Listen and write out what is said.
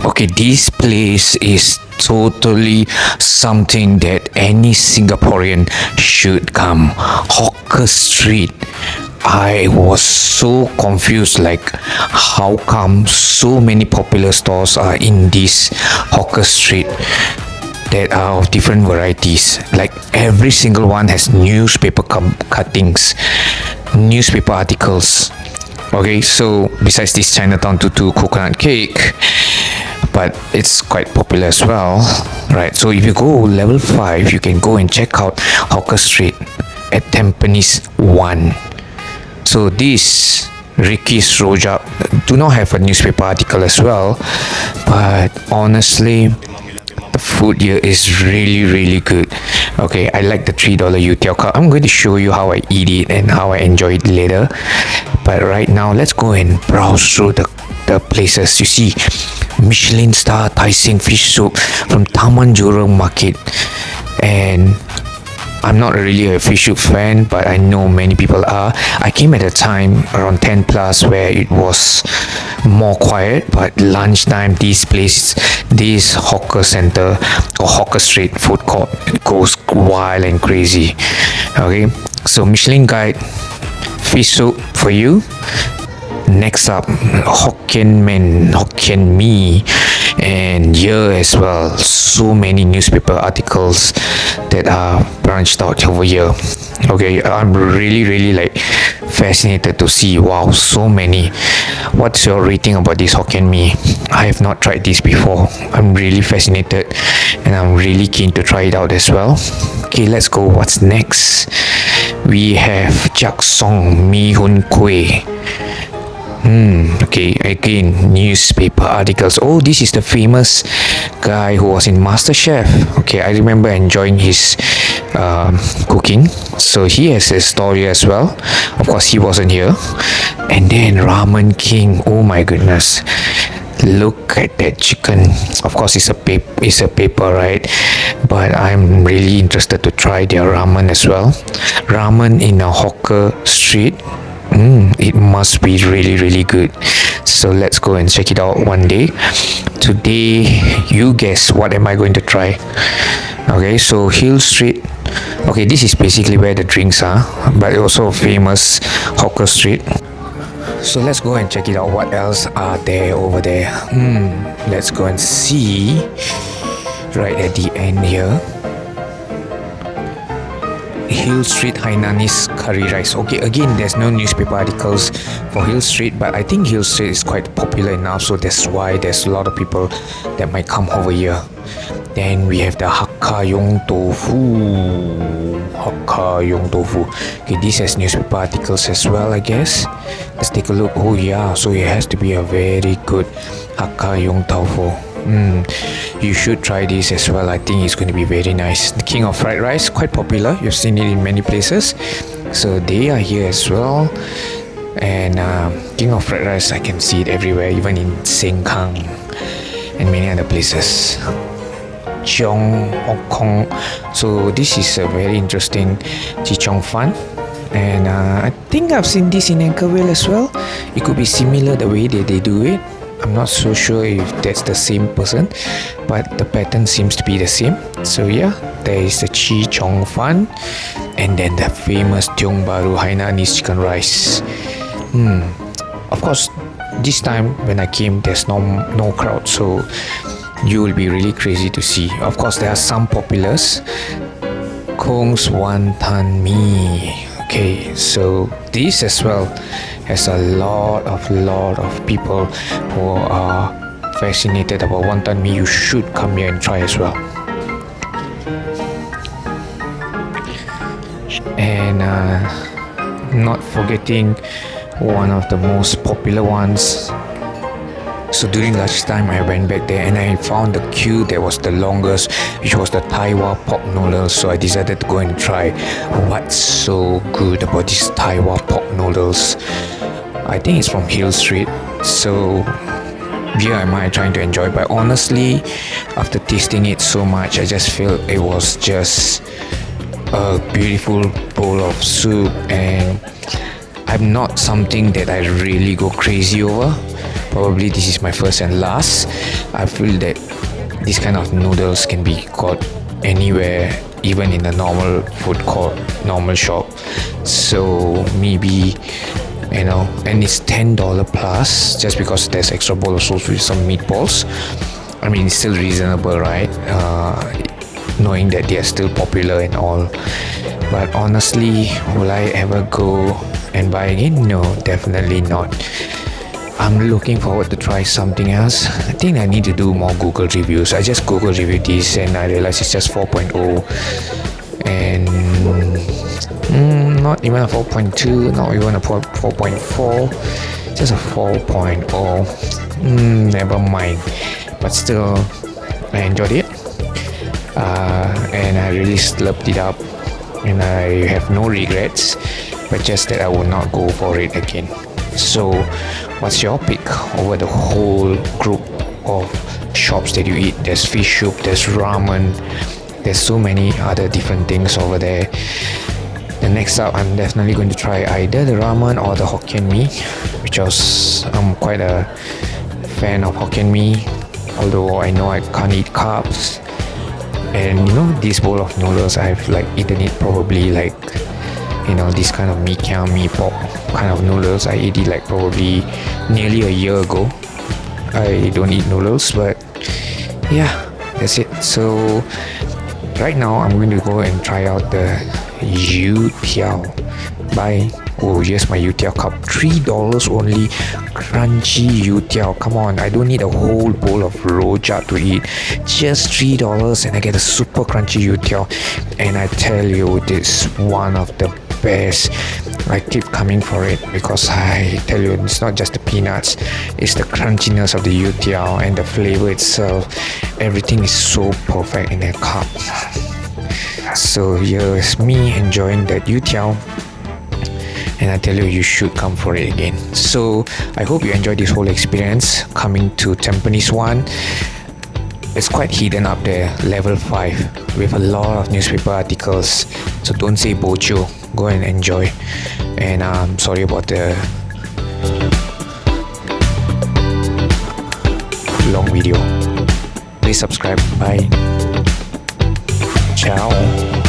Okay, this place is totally something that any Singaporean should come. Hawker Street. I was so confused, like how come so many popular stores are in this hawker street that are of different varieties. Like every single one has newspaper cuttings, newspaper articles. Okay, so besides this Chinatown tutu coconut cake, but it's quite popular as well, right? So if you go level 5, you can go and check out Hawker Street at Tampines 1. So this Ricky's Rojak do not have a newspaper article as well, but honestly the food here is really good. Okay, I like the $3 youtiao cup. I'm going to show you how I eat it and how I enjoy it later, but right now let's go and browse through the places. You see Michelin star Tai Seng fish soup from Taman Jurong Market, and I'm not really a fish soup fan, but I know many people are. I came at a time around 10 plus where it was more quiet, but lunchtime this hawker center or hawker street food court goes wild and crazy. Okay, so Michelin guide fish soup for you. Next up, Hokkien mee, and here as well, so many newspaper articles that are branched out over here. Okay, I'm really like fascinated to see, wow, so many. What's your rating about this Hokkien mee? I have not tried this before. I'm really fascinated and I'm really keen to try it out as well. Okay, let's go. What's next? We have Jak Song Mee Hun Kueh. Okay, again, newspaper articles. Oh, this is the famous guy who was in MasterChef. Okay, I remember enjoying his cooking. So he has a story as well. Of course, he wasn't here. And then Ramen King. Oh my goodness. Look at that chicken. Of course, it's a paper, right? But I'm really interested to try their ramen as well. Ramen in a hawker street. It must be really good. So let's go and check it out one day. Today, you guess what am I going to try? Okay, so Hill Street. Okay, this is basically where the drinks are, but also famous hawker street. So let's go and check it out. What else are there over there? Let's go and see right at the end here. Hill Street Hainanese curry rice. Okay, again, there's no newspaper articles for Hill Street, but I think Hill Street is quite popular enough, so that's why there's a lot of people that might come over here. Then we have the Hakka Yong Tofu. Hakka Yong Tofu. Okay, this has newspaper articles as well, I guess. Let's take a look. Oh yeah, so it has to be a very good Hakka Yong Tofu. You should try this as well. I think it's going to be very nice. The King of Fried Rice, quite popular. You've seen it in many places. So they are here as well. And King of Fried Rice, I can see it everywhere, even in Sengkang and many other places. Cheong Hong Kong. So this is a very interesting Chichong Fan. And I think I've seen this in Anchorvale as well. It could be similar the way that they do it. I'm not so sure if that's the same person, but the pattern seems to be the same. So yeah, there is the Chi Chong Fan, and then the famous Tiong Bahru Hainanese chicken rice. Of course, this time when I came, there's no crowd, so you will be really crazy to see. Of course, there are some populars. Kong's Wantan Mee. Okay, so this as well has a lot of people who are fascinated about wonton mee. You should come here and try as well. And not forgetting one of the most popular ones. So during lunchtime, I went back there and I found the queue that was the longest, which was the Taiwan pork noodles. So I decided to go and try. What's so good about these Taiwan pork noodles? I think it's from Hill Street. So here am I trying to enjoy. But honestly, after tasting it so much, I just feel it was just a beautiful bowl of soup. And I'm not something that I really go crazy over. Probably this is my first and last. I feel that this kind of noodles can be got anywhere, even in a normal food court, normal shop. So maybe, and it's $10 plus, just because there's extra bowl of sauce with some meatballs. I mean, it's still reasonable, right? Knowing that they are still popular and all. But honestly, will I ever go and buy again? No, definitely not. I'm looking forward to try something else. I think I need to do more Google reviews. I just Google reviewed this and I realized it's just 4.0, and not even a 4.2, not even a 4.4, just a 4.0. Never mind. But still, I enjoyed it, and I really slurped it up, and I have no regrets, but just that I will not go for it again. So, what's your pick over the whole group of shops that you eat? There's fish soup, there's ramen, there's so many other different things over there. The next up, I'm definitely going to try either the ramen or the Hokkien Mee, because I'm quite a fan of Hokkien Mee, although I know I can't eat carbs. And this bowl of noodles, I've eaten it probably this kind of mee kiang, mee pok kind of noodles. I ate it probably nearly a year ago. I don't eat noodles, but yeah, that's it. So right now I'm going to go and try out the youtiao by yes, my youtiao cup. $3 only, crunchy youtiao. Come on, I don't need a whole bowl of rojak to eat. Just $3 and I get a super crunchy youtiao. And I tell you, this is one of the best. I keep coming for it because I tell you, it's not just the peanuts, it's the crunchiness of the youtiao and the flavor itself. Everything is so perfect in a cup. So here's me enjoying that youtiao, and I tell you, you should come for it again. So I hope you enjoyed this whole experience coming to Tampines One. It's quite hidden up there, level 5, with a lot of newspaper articles. So don't say bocho, go and enjoy. And I'm sorry about the long video. Please subscribe. Bye. Ciao.